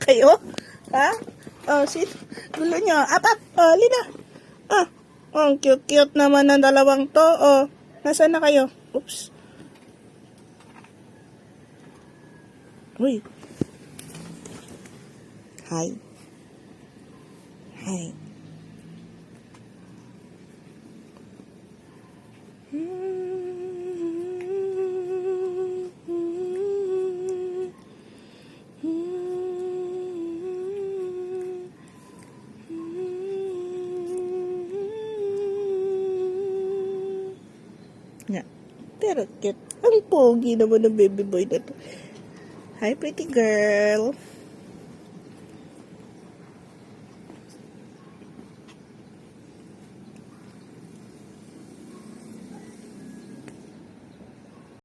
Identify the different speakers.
Speaker 1: kayo? Ha? Oh, sit. Gulo nyo. Up. Oh, lina. Ah. Oh, ang cute-cute naman ng dalawang to. Oh, nasaan na kayo? Oops. Uy. Hi. Hi. Nga. Pero cute. Ang pogi naman ng baby boy na to. Hi, pretty girl.